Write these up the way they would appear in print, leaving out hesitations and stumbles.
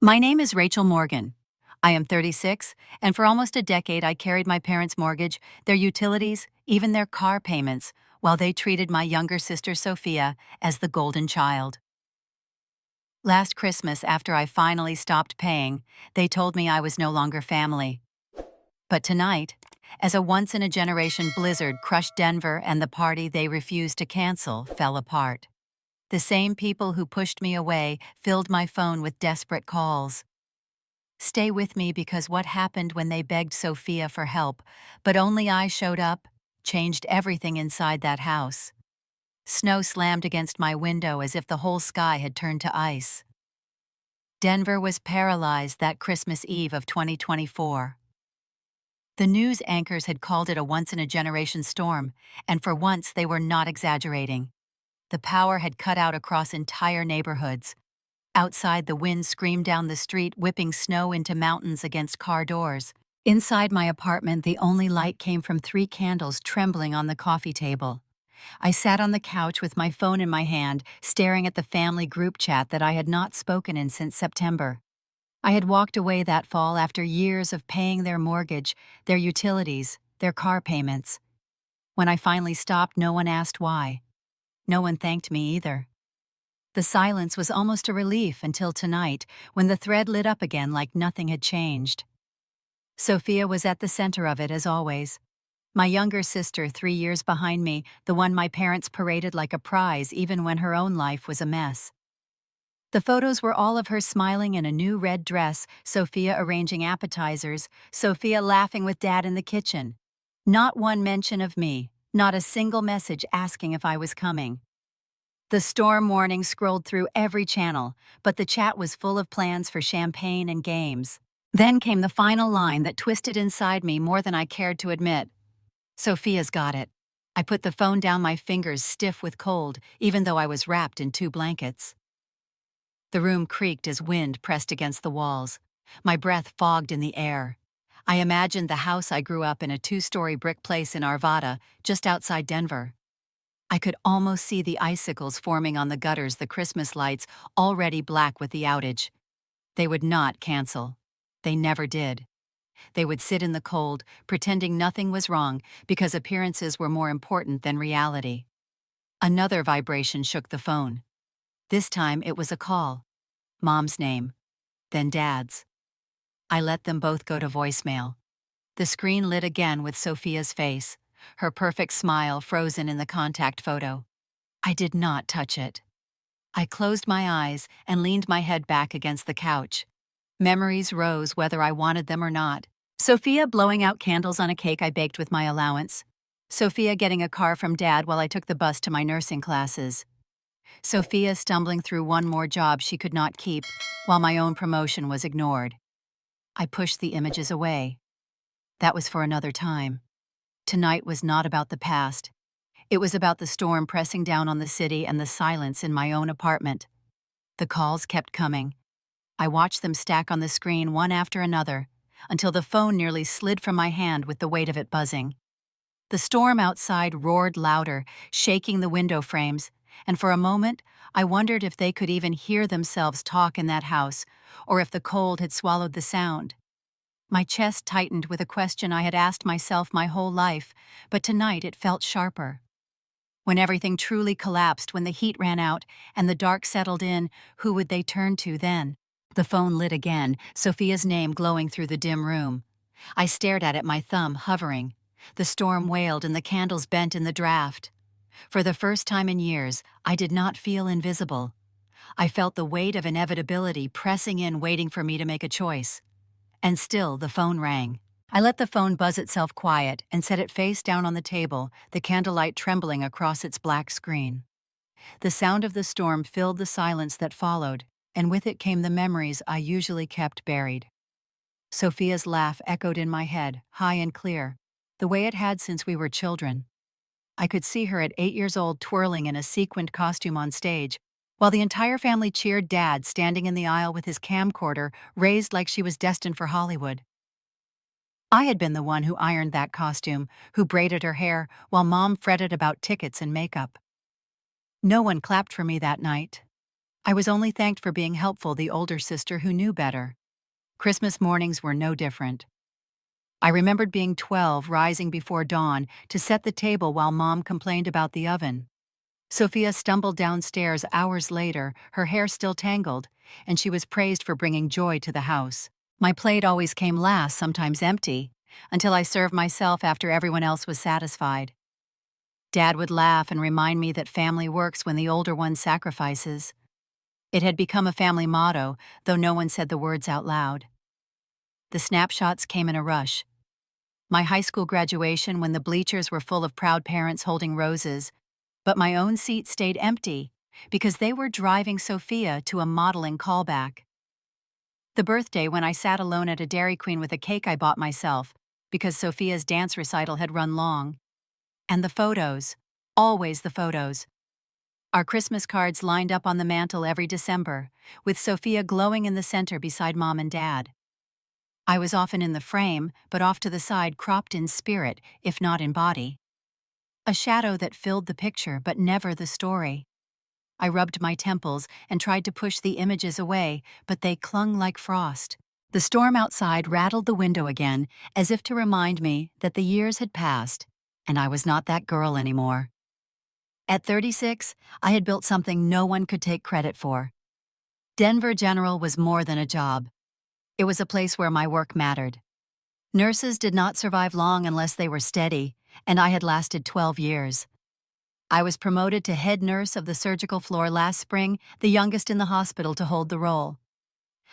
My name is Rachel Morgan. I am 36, and for almost a decade I carried my parents' mortgage, their utilities, even their car payments, while they treated my younger sister Sophia as the golden child. Last Christmas, after I finally stopped paying, they told me I was no longer family. But tonight, as a once-in-a-generation blizzard crushed Denver and the party they refused to cancel fell apart, the same people who pushed me away filled my phone with desperate calls. Stay with me because what happened when they begged Sophia for help, but only I showed up, changed everything inside that house. Snow slammed against my window as if the whole sky had turned to ice. Denver was paralyzed that Christmas Eve of 2024. The news anchors had called it a once-in-a-generation storm, and for once they were not exaggerating. The power had cut out across entire neighborhoods. Outside, the wind screamed down the street, whipping snow into mountains against car doors. Inside my apartment, the only light came from 3 candles trembling on the coffee table. I sat on the couch with my phone in my hand, staring at the family group chat that I had not spoken in since September. I had walked away that fall after years of paying their mortgage, their utilities, their car payments. When I finally stopped, no one asked why. No one thanked me either. The silence was almost a relief until tonight, when the thread lit up again like nothing had changed. Sophia was at the center of it, as always. My younger sister, 3 years behind me, the one my parents paraded like a prize even when her own life was a mess. The photos were all of her smiling in a new red dress, Sophia arranging appetizers, Sophia laughing with Dad in the kitchen. Not one mention of me, not a single message asking if I was coming. The storm warning scrolled through every channel, but the chat was full of plans for champagne and games. Then came the final line that twisted inside me more than I cared to admit. Sophia's got it. I put the phone down, my fingers stiff with cold, even though I was wrapped in 2 blankets. The room creaked as wind pressed against the walls. My breath fogged in the air. I imagined the house I grew up in, a 2-story brick place in Arvada, just outside Denver. I could almost see the icicles forming on the gutters, the Christmas lights already black with the outage. They would not cancel. They never did. They would sit in the cold, pretending nothing was wrong because appearances were more important than reality. Another vibration shook the phone. This time it was a call. Mom's name. Then Dad's. I let them both go to voicemail. The screen lit again with Sophia's face, her perfect smile frozen in the contact photo. I did not touch it. I closed my eyes and leaned my head back against the couch. Memories rose whether I wanted them or not. Sophia blowing out candles on a cake I baked with my allowance. Sophia getting a car from Dad while I took the bus to my nursing classes. Sophia stumbling through one more job she could not keep, while my own promotion was ignored. I pushed the images away. That was for another time. Tonight was not about the past. It was about the storm pressing down on the city and the silence in my own apartment. The calls kept coming. I watched them stack on the screen one after another, until the phone nearly slid from my hand with the weight of it buzzing. The storm outside roared louder, shaking the window frames, and for a moment I wondered if they could even hear themselves talk in that house, or if the cold had swallowed the sound. My chest tightened with a question I had asked myself my whole life, but tonight it felt sharper. When everything truly collapsed, when the heat ran out and the dark settled in, who would they turn to then? The phone lit again, Sophia's name glowing through the dim room. I stared at it, my thumb hovering. The storm wailed and the candles bent in the draft. For the first time in years, I did not feel invisible. I felt the weight of inevitability pressing in, waiting for me to make a choice. And still the phone rang. I let the phone buzz itself quiet and set it face down on the table, the candlelight trembling across its black screen. The sound of the storm filled the silence that followed, and with it came the memories I usually kept buried. Sophia's laugh echoed in my head, high and clear, the way it had since we were children. I could see her at 8 years old twirling in a sequined costume on stage, while the entire family cheered Dad standing in the aisle with his camcorder raised like she was destined for Hollywood. I had been the one who ironed that costume, who braided her hair, while Mom fretted about tickets and makeup. No one clapped for me that night. I was only thanked for being helpful, the older sister who knew better. Christmas mornings were no different. I remembered being 12, rising before dawn to set the table while Mom complained about the oven. Sophia stumbled downstairs hours later, her hair still tangled, and she was praised for bringing joy to the house. My plate always came last, sometimes empty, until I served myself after everyone else was satisfied. Dad would laugh and remind me that family works when the older one sacrifices. It had become a family motto, though no one said the words out loud. The snapshots came in a rush. My high school graduation, when the bleachers were full of proud parents holding roses, but my own seat stayed empty because they were driving Sophia to a modeling callback. The birthday when I sat alone at a Dairy Queen with a cake I bought myself because Sophia's dance recital had run long. And the photos, always the photos. Our Christmas cards lined up on the mantel every December, with Sophia glowing in the center beside Mom and Dad. I was often in the frame, but off to the side, cropped in spirit, if not in body. A shadow that filled the picture, but never the story. I rubbed my temples and tried to push the images away, but they clung like frost. The storm outside rattled the window again, as if to remind me that the years had passed, and I was not that girl anymore. At 36, I had built something no one could take credit for. Denver General was more than a job. It was a place where my work mattered. Nurses did not survive long unless they were steady, and I had lasted 12 years. I was promoted to head nurse of the surgical floor last spring, the youngest in the hospital to hold the role.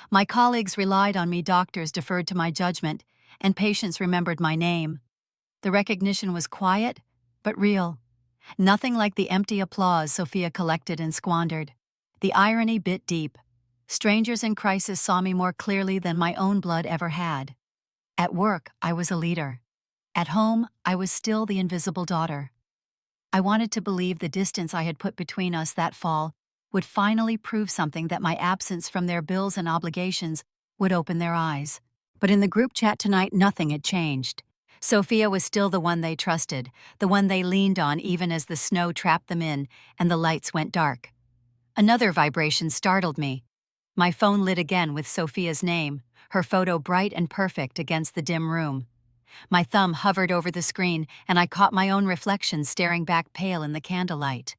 My colleagues relied on me, doctors deferred to my judgment, and patients remembered my name. The recognition was quiet, but real. Nothing like the empty applause Sophia collected and squandered. The irony bit deep. Strangers in crisis saw me more clearly than my own blood ever had. At work, I was a leader. At home, I was still the invisible daughter. I wanted to believe the distance I had put between us that fall would finally prove something, that my absence from their bills and obligations would open their eyes. But in the group chat tonight, nothing had changed. Sophia was still the one they trusted, the one they leaned on even as the snow trapped them in and the lights went dark. Another vibration startled me. My phone lit again with Sophia's name, her photo bright and perfect against the dim room. My thumb hovered over the screen, and I caught my own reflection staring back pale in the candlelight.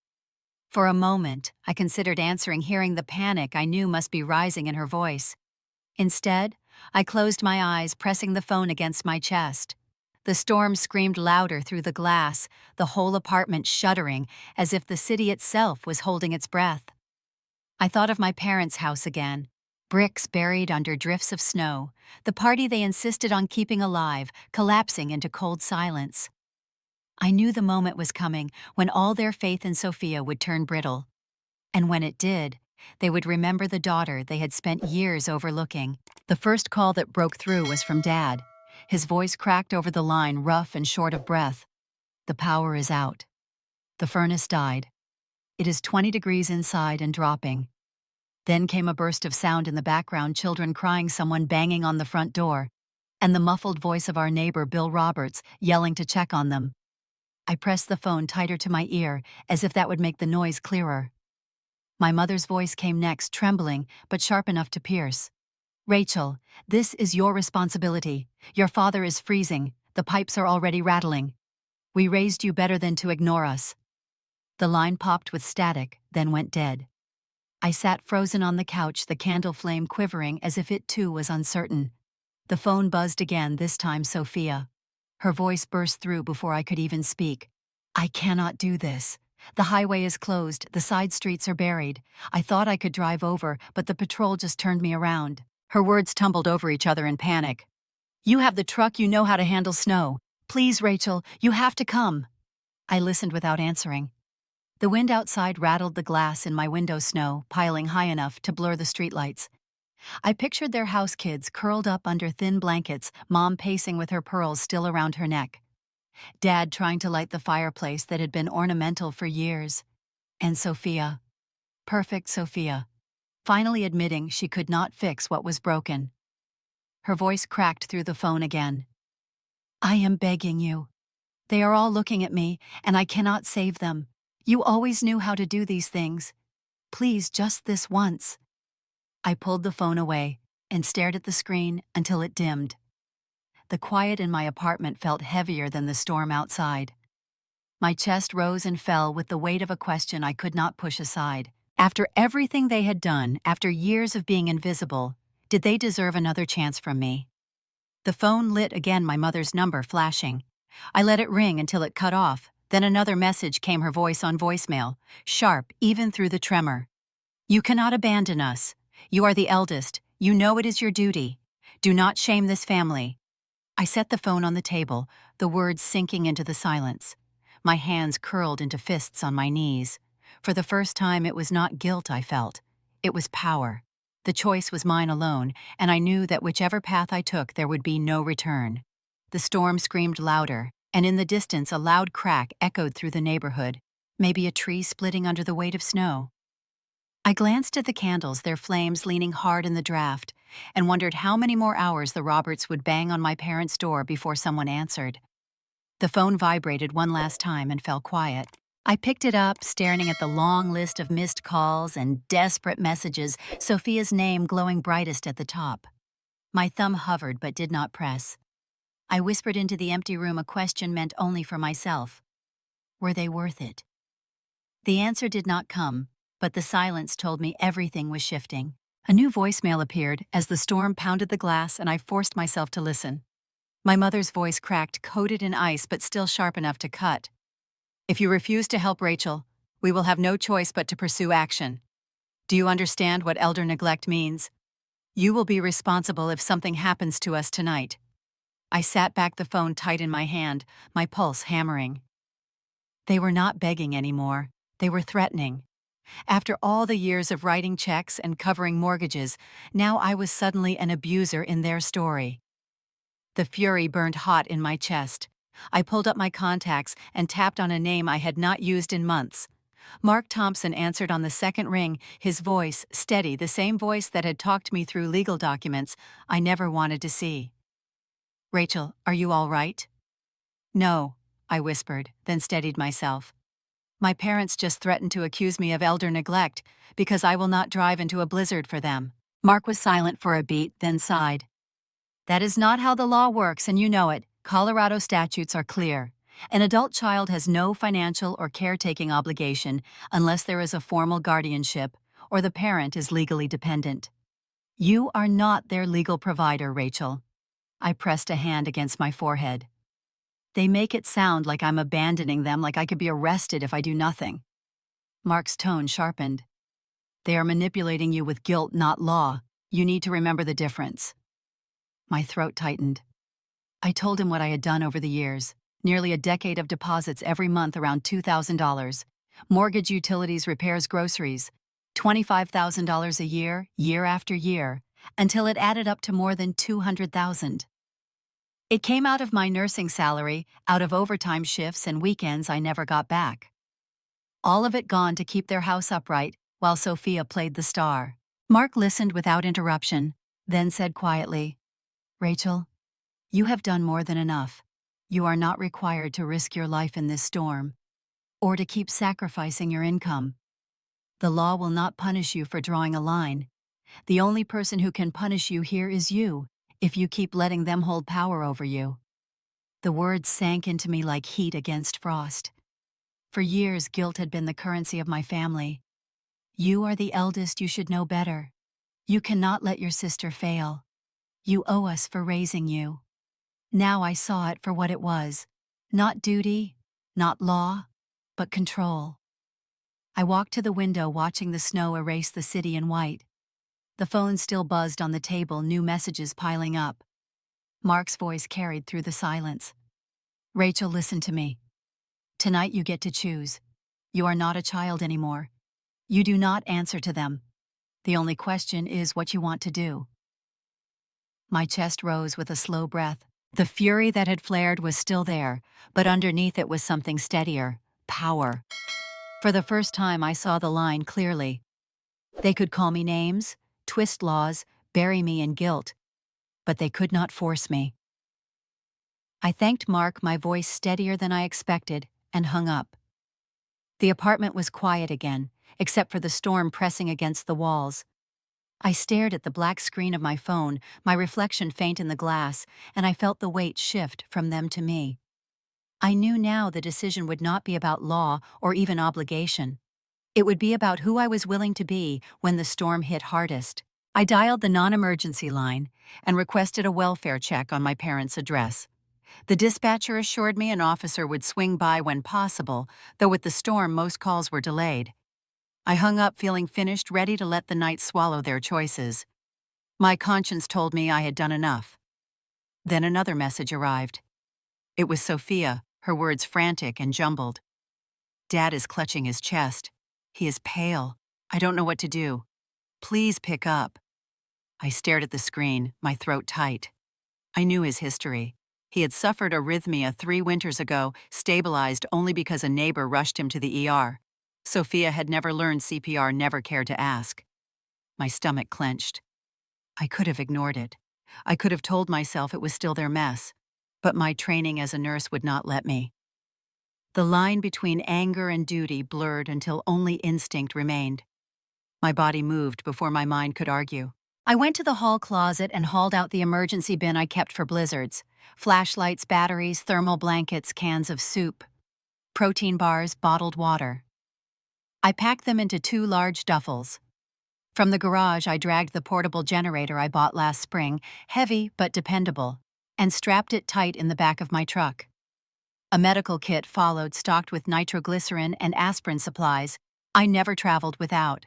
For a moment, I considered answering, hearing the panic I knew must be rising in her voice. Instead, I closed my eyes, pressing the phone against my chest. The storm screamed louder through the glass, the whole apartment shuddering, as if the city itself was holding its breath. I thought of my parents' house again. Bricks buried under drifts of snow, the party they insisted on keeping alive, collapsing into cold silence. I knew the moment was coming when all their faith in Sophia would turn brittle. And when it did, they would remember the daughter they had spent years overlooking. The first call that broke through was from Dad. His voice cracked over the line, rough and short of breath. "The power is out. The furnace died. It is 20 degrees inside and dropping." Then came a burst of sound in the background, children crying, someone banging on the front door, and the muffled voice of our neighbor, Bill Roberts, yelling to check on them. I pressed the phone tighter to my ear, as if that would make the noise clearer. My mother's voice came next, trembling, but sharp enough to pierce. "Rachel, this is your responsibility. Your father is freezing. The pipes are already rattling. We raised you better than to ignore us." The line popped with static, then went dead. I sat frozen on the couch, the candle flame quivering as if it too was uncertain. The phone buzzed again, this time Sophia. Her voice burst through before I could even speak. "I cannot do this. The highway is closed, the side streets are buried. I thought I could drive over, but the patrol just turned me around." Her words tumbled over each other in panic. "You have the truck, you know how to handle snow. Please, Rachel, you have to come." I listened without answering. The wind outside rattled the glass in my window, snow piling high enough to blur the streetlights. I pictured their house kids curled up under thin blankets, Mom pacing with her pearls still around her neck. Dad trying to light the fireplace that had been ornamental for years. And Sophia, perfect Sophia, finally admitting she could not fix what was broken. Her voice cracked through the phone again. "I am begging you. They are all looking at me, and I cannot save them. You always knew how to do these things. Please, just this once. I pulled the phone away and stared at the screen until it dimmed. The quiet in my apartment felt heavier than the storm outside. My chest rose and fell with the weight of a question I could not push aside. After everything they had done, after years of being invisible, did they deserve another chance from me? The phone lit again, my mother's number flashing. I let it ring until it cut off, then another message came, her voice on voicemail, sharp even through the tremor. You cannot abandon us. You are the eldest. You know it is your duty. Do not shame this family. I set the phone on the table, the words sinking into the silence. My hands curled into fists on my knees. For the first time, it was not guilt I felt. It was power. The choice was mine alone, and I knew that whichever path I took, there would be no return. The storm screamed louder, and in the distance a loud crack echoed through the neighborhood, maybe a tree splitting under the weight of snow. I glanced at the candles, their flames leaning hard in the draft, and wondered how many more hours the Roberts would bang on my parents' door before someone answered. The phone vibrated one last time and fell quiet. I picked it up, staring at the long list of missed calls and desperate messages, Sophia's name glowing brightest at the top. My thumb hovered but did not press. I whispered into the empty room a question meant only for myself. Were they worth it? The answer did not come, but the silence told me everything was shifting. A new voicemail appeared as the storm pounded the glass and I forced myself to listen. My mother's voice cracked, coated in ice but still sharp enough to cut. If you refuse to help Rachel, we will have no choice but to pursue action. Do you understand what elder neglect means? You will be responsible if something happens to us tonight. I sat back, the phone tight in my hand, my pulse hammering. They were not begging anymore. They were threatening. After all the years of writing checks and covering mortgages, now I was suddenly an abuser in their story. The fury burned hot in my chest. I pulled up my contacts and tapped on a name I had not used in months. Mark Thompson answered on the second ring, his voice steady, the same voice that had talked me through legal documents I never wanted to see. Rachel, are you all right? No, I whispered, then steadied myself. My parents just threatened to accuse me of elder neglect because I will not drive into a blizzard for them. Mark was silent for a beat, then sighed. That is not how the law works, and you know it. Colorado statutes are clear. An adult child has no financial or caretaking obligation unless there is a formal guardianship or the parent is legally dependent. You are not their legal provider, Rachel. I pressed a hand against my forehead. They make it sound like I'm abandoning them, like I could be arrested if I do nothing. Mark's tone sharpened. They are manipulating you with guilt, not law. You need to remember the difference. My throat tightened. I told him what I had done over the years, nearly a decade of deposits every month, around $2,000. Mortgage, utilities, repairs, groceries, $25,000 a year, year after year, until it added up to more than $200,000. It came out of my nursing salary, out of overtime shifts and weekends I never got back. All of it gone to keep their house upright while Sophia played the star. Mark listened without interruption, then said quietly, Rachel, you have done more than enough. You are not required to risk your life in this storm, or to keep sacrificing your income. The law will not punish you for drawing a line. The only person who can punish you here is you, if you keep letting them hold power over you. The words sank into me like heat against frost. For years, guilt had been the currency of my family. You are the eldest, you should know better. You cannot let your sister fail. You owe us for raising you. Now I saw it for what it was. Not duty, not law, but control. I walked to the window, watching the snow erase the city in white. The phone still buzzed on the table, new messages piling up. Mark's voice carried through the silence. Rachel, listen to me. Tonight you get to choose. You are not a child anymore. You do not answer to them. The only question is what you want to do. My chest rose with a slow breath. The fury that had flared was still there, but underneath it was something steadier, power. For the first time I saw the line clearly. They could call me names, twist laws, bury me in guilt, but they could not force me. I thanked Mark, my voice steadier than I expected, and hung up. The apartment was quiet again, except for the storm pressing against the walls. I stared at the black screen of my phone, my reflection faint in the glass, and I felt the weight shift from them to me. I knew now the decision would not be about law or even obligation. It would be about who I was willing to be when the storm hit hardest. I dialed the non-emergency line and requested a welfare check on my parents' address. The dispatcher assured me an officer would swing by when possible, though with the storm most calls were delayed. I hung up feeling finished, ready to let the night swallow their choices. My conscience told me I had done enough. Then another message arrived. It was Sophia, her words frantic and jumbled. Dad is clutching his chest. He is pale. I don't know what to do. Please pick up. I stared at the screen, my throat tight. I knew his history. He had suffered arrhythmia 3 winters ago, stabilized only because a neighbor rushed him to the ER. Sophia had never learned CPR, never cared to ask. My stomach clenched. I could have ignored it. I could have told myself it was still their mess. But my training as a nurse would not let me. The line between anger and duty blurred until only instinct remained. My body moved before my mind could argue. I went to the hall closet and hauled out the emergency bin I kept for blizzards. Flashlights, batteries, thermal blankets, cans of soup, protein bars, bottled water. I packed them into 2 large duffels. From the garage, I dragged the portable generator I bought last spring, heavy but dependable, and strapped it tight in the back of my truck. A medical kit followed, stocked with nitroglycerin and aspirin supplies I never traveled without.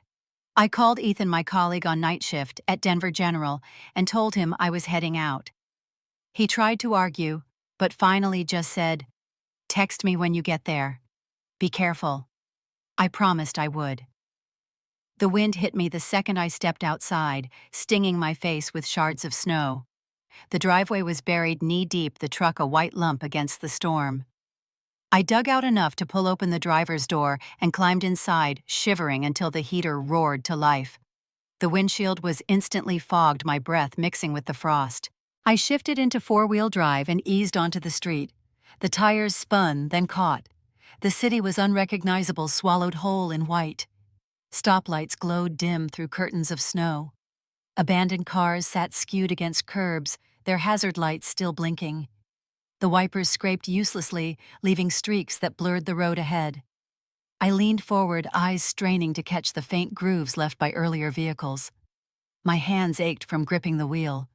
I called Ethan, my colleague on night shift at Denver General, and told him I was heading out. He tried to argue, but finally just said, "Text me when you get there. Be careful." I promised I would. The wind hit me the second I stepped outside, stinging my face with shards of snow. The driveway was buried knee-deep, the truck a white lump against the storm. I dug out enough to pull open the driver's door and climbed inside, shivering until the heater roared to life. The windshield was instantly fogged, my breath mixing with the frost. I shifted into 4-wheel drive and eased onto the street. The tires spun, then caught. The city was unrecognizable, swallowed whole in white. Stoplights glowed dim through curtains of snow. Abandoned cars sat skewed against curbs, their hazard lights still blinking. The wipers scraped uselessly, leaving streaks that blurred the road ahead. I leaned forward, eyes straining to catch the faint grooves left by earlier vehicles. My hands ached from gripping the wheel.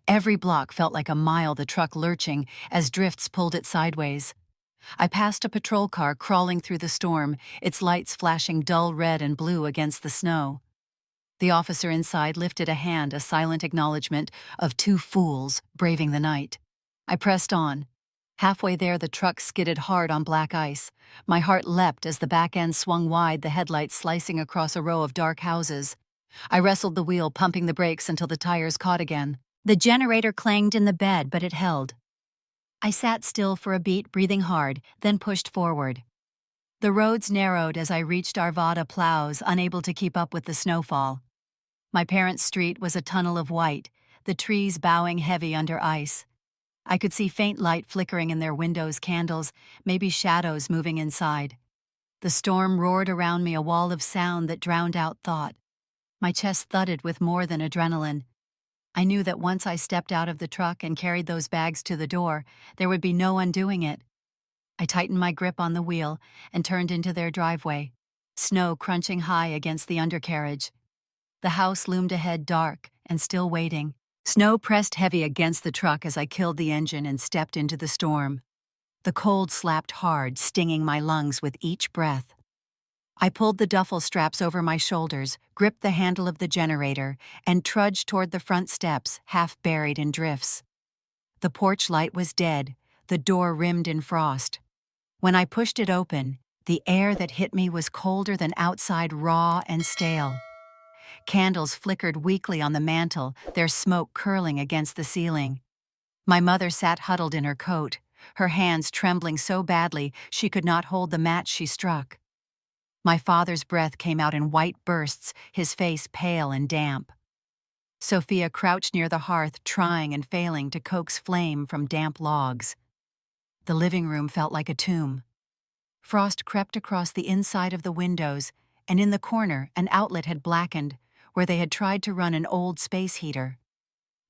Every block felt like a mile, the truck lurching as drifts pulled it sideways. I passed a patrol car crawling through the storm, its lights flashing dull red and blue against the snow. The officer inside lifted a hand, a silent acknowledgement of 2 fools braving the night. I pressed on. Halfway there, the truck skidded hard on black ice. My heart leapt as the back end swung wide, the headlights slicing across a row of dark houses. I wrestled the wheel, pumping the brakes until the tires caught again. The generator clanged in the bed, but it held. I sat still for a beat, breathing hard, then pushed forward. The roads narrowed as I reached Arvada plows, unable to keep up with the snowfall. My parents' street was a tunnel of white, the trees bowing heavy under ice. I could see faint light flickering in their windows, candles, maybe shadows moving inside. The storm roared around me, a wall of sound that drowned out thought. My chest thudded with more than adrenaline. I knew that once I stepped out of the truck and carried those bags to the door, there would be no undoing it. I tightened my grip on the wheel and turned into their driveway, snow crunching high against the undercarriage. The house loomed ahead, dark and still waiting. Snow pressed heavy against the truck as I killed the engine and stepped into the storm. The cold slapped hard, stinging my lungs with each breath. I pulled the duffel straps over my shoulders, gripped the handle of the generator, and trudged toward the front steps, half buried in drifts. The porch light was dead, the door rimmed in frost. When I pushed it open, the air that hit me was colder than outside, raw and stale. Candles flickered weakly on the mantel, their smoke curling against the ceiling. My mother sat huddled in her coat, her hands trembling so badly she could not hold the match she struck. My father's breath came out in white bursts, his face pale and damp. Sophia crouched near the hearth, trying and failing to coax flame from damp logs. The living room felt like a tomb. Frost crept across the inside of the windows, and in the corner an outlet had blackened where they had tried to run an old space heater.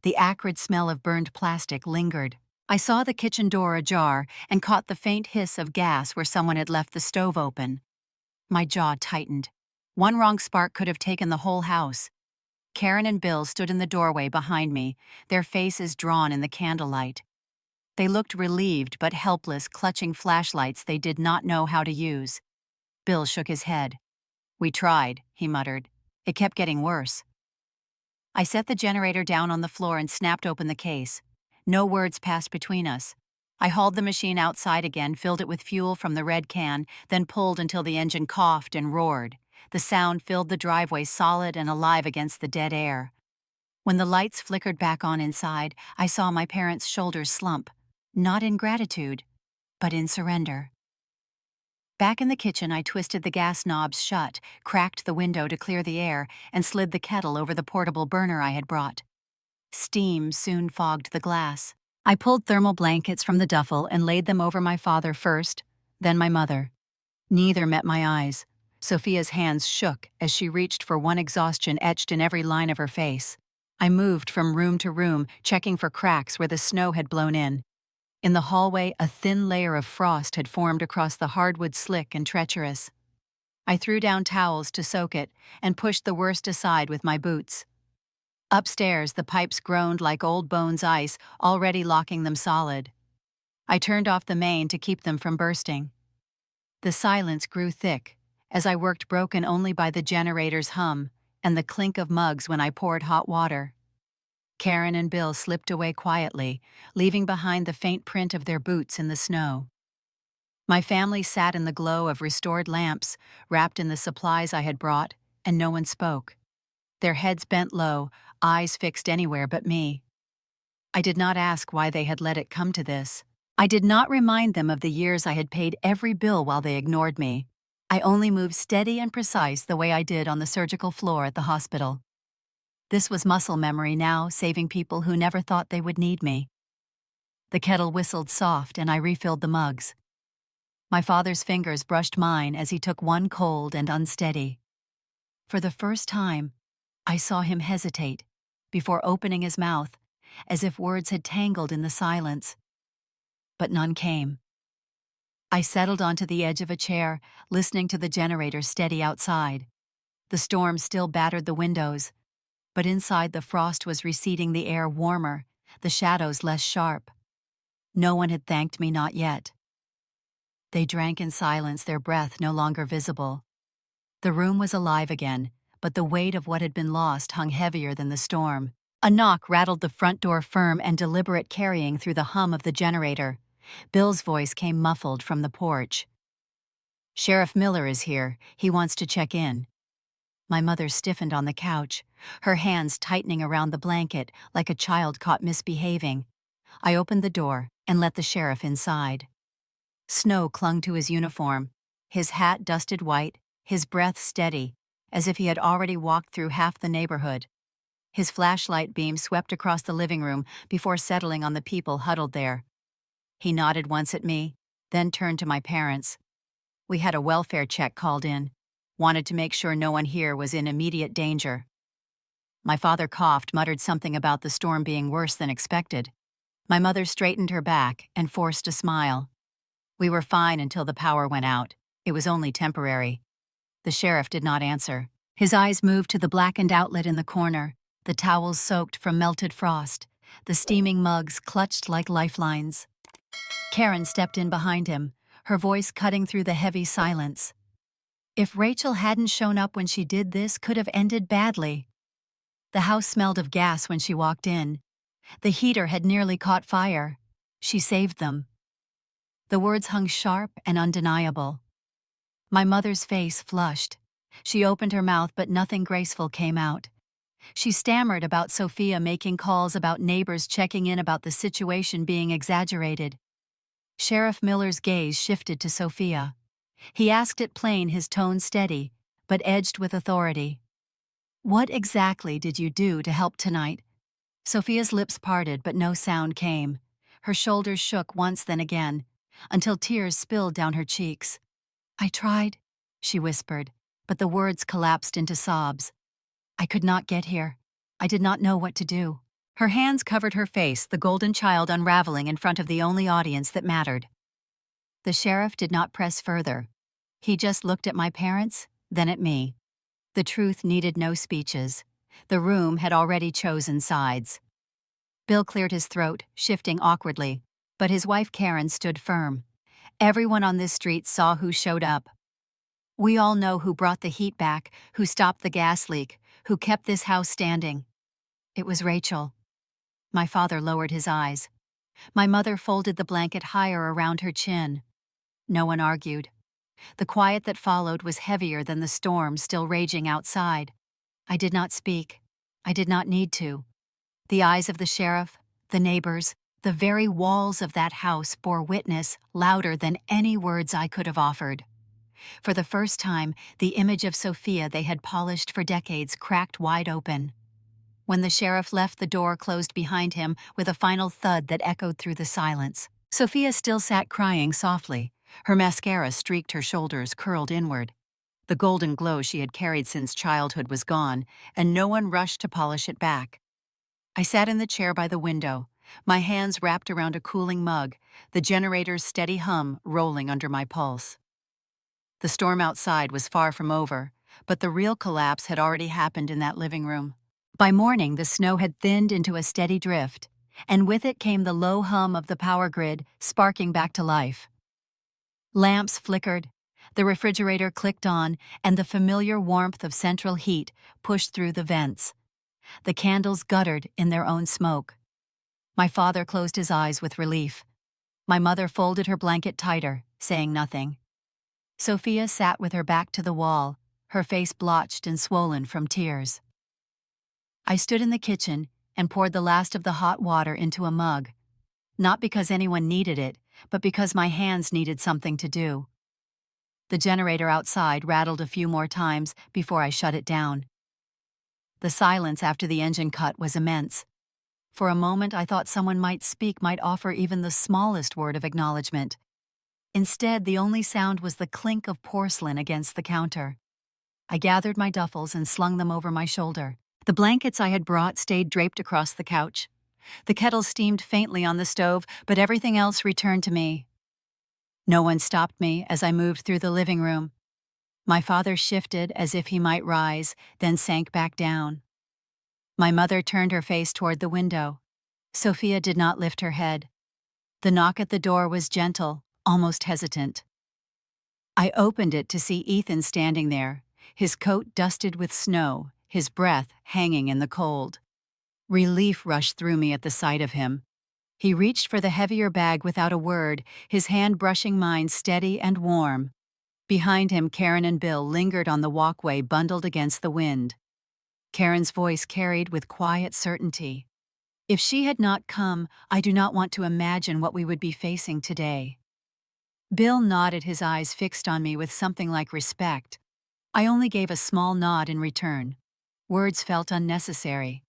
The acrid smell of burned plastic lingered. I saw the kitchen door ajar and caught the faint hiss of gas where someone had left the stove open. My jaw tightened. One wrong spark could have taken the whole house. Karen and Bill stood in the doorway behind me, their faces drawn in the candlelight. They looked relieved but helpless, clutching flashlights they did not know how to use. Bill shook his head. "We tried," he muttered. "It kept getting worse." I set the generator down on the floor and snapped open the case. No words passed between us. I hauled the machine outside again, filled it with fuel from the red can, then pulled until the engine coughed and roared. The sound filled the driveway solid and alive against the dead air. When the lights flickered back on inside, I saw my parents' shoulders slump, not in gratitude, but in surrender. Back in the kitchen, I twisted the gas knobs shut, cracked the window to clear the air, and slid the kettle over the portable burner I had brought. Steam soon fogged the glass. I pulled thermal blankets from the duffel and laid them over my father first, then my mother. Neither met my eyes. Sophia's hands shook as she reached for one, exhaustion etched in every line of her face. I moved from room to room, checking for cracks where the snow had blown in. In the hallway, a thin layer of frost had formed across the hardwood, slick and treacherous. I threw down towels to soak it and pushed the worst aside with my boots. Upstairs, the pipes groaned like old bones ice, already locking them solid. I turned off the main to keep them from bursting. The silence grew thick as I worked, broken only by the generator's hum and the clink of mugs when I poured hot water. Karen and Bill slipped away quietly, leaving behind the faint print of their boots in the snow. My family sat in the glow of restored lamps, wrapped in the supplies I had brought, and no one spoke. Their heads bent low, eyes fixed anywhere but me. I did not ask why they had let it come to this. I did not remind them of the years I had paid every bill while they ignored me. I only moved steady and precise the way I did on the surgical floor at the hospital. This was muscle memory now, saving people who never thought they would need me. The kettle whistled soft and I refilled the mugs. My father's fingers brushed mine as he took one, cold and unsteady. For the first time, I saw him hesitate before opening his mouth, as if words had tangled in the silence. But none came. I settled onto the edge of a chair, listening to the generator steady outside. The storm still battered the windows, but inside the frost was receding, the air warmer, the shadows less sharp. No one had thanked me, not yet. They drank in silence, their breath no longer visible. The room was alive again, but the weight of what had been lost hung heavier than the storm. A knock rattled the front door, firm and deliberate, carrying through the hum of the generator. Bill's voice came muffled from the porch. "Sheriff Miller is here. He wants to check in." My mother stiffened on the couch, her hands tightening around the blanket like a child caught misbehaving. I opened the door and let the sheriff inside. Snow clung to his uniform, his hat dusted white, his breath steady, as if he had already walked through half the neighborhood. His flashlight beam swept across the living room before settling on the people huddled there. He nodded once at me, then turned to my parents. "We had a welfare check called in. Wanted to make sure no one here was in immediate danger." My father coughed, muttered something about the storm being worse than expected. My mother straightened her back and forced a smile. "We were fine until the power went out. It was only temporary." The sheriff did not answer. His eyes moved to the blackened outlet in the corner, the towels soaked from melted frost, the steaming mugs clutched like lifelines. Karen stepped in behind him, her voice cutting through the heavy silence. If Rachel hadn't shown up when she did, this could have ended badly. The house smelled of gas when she walked in. The heater had nearly caught fire. She saved them. The words hung sharp and undeniable. My mother's face flushed. She opened her mouth, but nothing graceful came out. She stammered about Sophia making calls, about neighbors checking in, about the situation being exaggerated. Sheriff Miller's gaze shifted to Sophia. He asked it plain, his tone steady, but edged with authority. "What exactly did you do to help tonight?" Sophia's lips parted, but no sound came. Her shoulders shook once, then again, until tears spilled down her cheeks. "I tried," she whispered, but the words collapsed into sobs. I could not get here. I did not know what to do. Her hands covered her face, the golden child unraveling in front of the only audience that mattered. The sheriff did not press further. He just looked at my parents, then at me. The truth needed no speeches. The room had already chosen sides. Bill cleared his throat, shifting awkwardly, but his wife Karen stood firm. Everyone on this street saw who showed up. We all know who brought the heat back, who stopped the gas leak, who kept this house standing. It was Rachel. My father lowered his eyes. My mother folded the blanket higher around her chin. No one argued. The quiet that followed was heavier than the storm still raging outside. I did not speak. I did not need to. The eyes of the sheriff, the neighbors, the very walls of that house bore witness louder than any words I could have offered. For the first time, the image of Sophia they had polished for decades cracked wide open. When the sheriff left, the door closed behind him with a final thud that echoed through the silence. Sophia still sat crying softly. Her mascara streaked her shoulders, curled inward. The golden glow she had carried since childhood was gone, and no one rushed to polish it back. I sat in the chair by the window, my hands wrapped around a cooling mug, the generator's steady hum rolling under my pulse. The storm outside was far from over, but the real collapse had already happened in that living room. By morning, the snow had thinned into a steady drift, and with it came the low hum of the power grid sparking back to life. Lamps flickered, the refrigerator clicked on, and the familiar warmth of central heat pushed through the vents. The candles guttered in their own smoke. My father closed his eyes with relief. My mother folded her blanket tighter, saying nothing. Sophia sat with her back to the wall, her face blotched and swollen from tears. I stood in the kitchen and poured the last of the hot water into a mug, not because anyone needed it, but because my hands needed something to do. The generator outside rattled a few more times before I shut it down. The silence after the engine cut was immense. For a moment I thought someone might speak, might offer even the smallest word of acknowledgement. Instead, the only sound was the clink of porcelain against the counter. I gathered my duffels and slung them over my shoulder. The blankets I had brought stayed draped across the couch. The kettle steamed faintly on the stove, but everything else returned to me. No one stopped me as I moved through the living room. My father shifted as if he might rise, then sank back down. My mother turned her face toward the window. Sophia did not lift her head. The knock at the door was gentle, almost hesitant. I opened it to see Ethan standing there, his coat dusted with snow, his breath hanging in the cold. Relief rushed through me at the sight of him. He reached for the heavier bag without a word, his hand brushing mine steady and warm. Behind him, Karen and Bill lingered on the walkway, bundled against the wind. Karen's voice carried with quiet certainty. If she had not come, I do not want to imagine what we would be facing today. Bill nodded, his eyes fixed on me with something like respect. I only gave a small nod in return. Words felt unnecessary.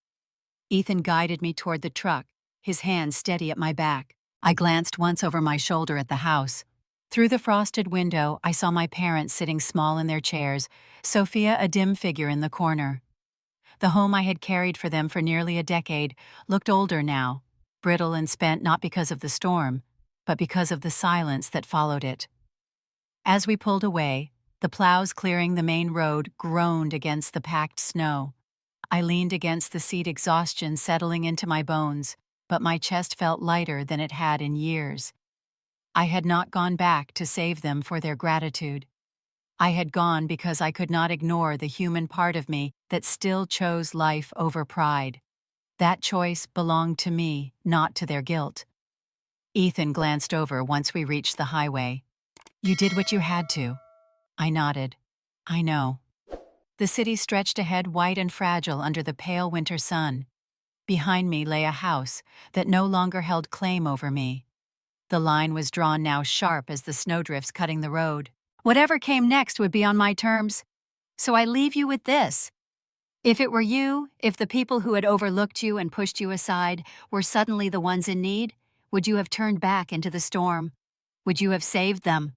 Ethan guided me toward the truck, his hand steady at my back. I glanced once over my shoulder at the house. Through the frosted window, I saw my parents sitting small in their chairs, Sophia a dim figure in the corner. The home I had carried for them for nearly a decade looked older now, brittle and spent not because of the storm, but because of the silence that followed it. As we pulled away, the plows clearing the main road groaned against the packed snow. I leaned against the seat, exhaustion settling into my bones, but my chest felt lighter than it had in years. I had not gone back to save them for their gratitude. I had gone because I could not ignore the human part of me that still chose life over pride. That choice belonged to me, not to their guilt. Ethan glanced over once we reached the highway. "You did what you had to." I nodded. "I know." The city stretched ahead, white and fragile under the pale winter sun. Behind me lay a house that no longer held claim over me. The line was drawn now, sharp as the snowdrifts cutting the road. Whatever came next would be on my terms. So I leave you with this. If it were you, if the people who had overlooked you and pushed you aside were suddenly the ones in need, would you have turned back into the storm? Would you have saved them?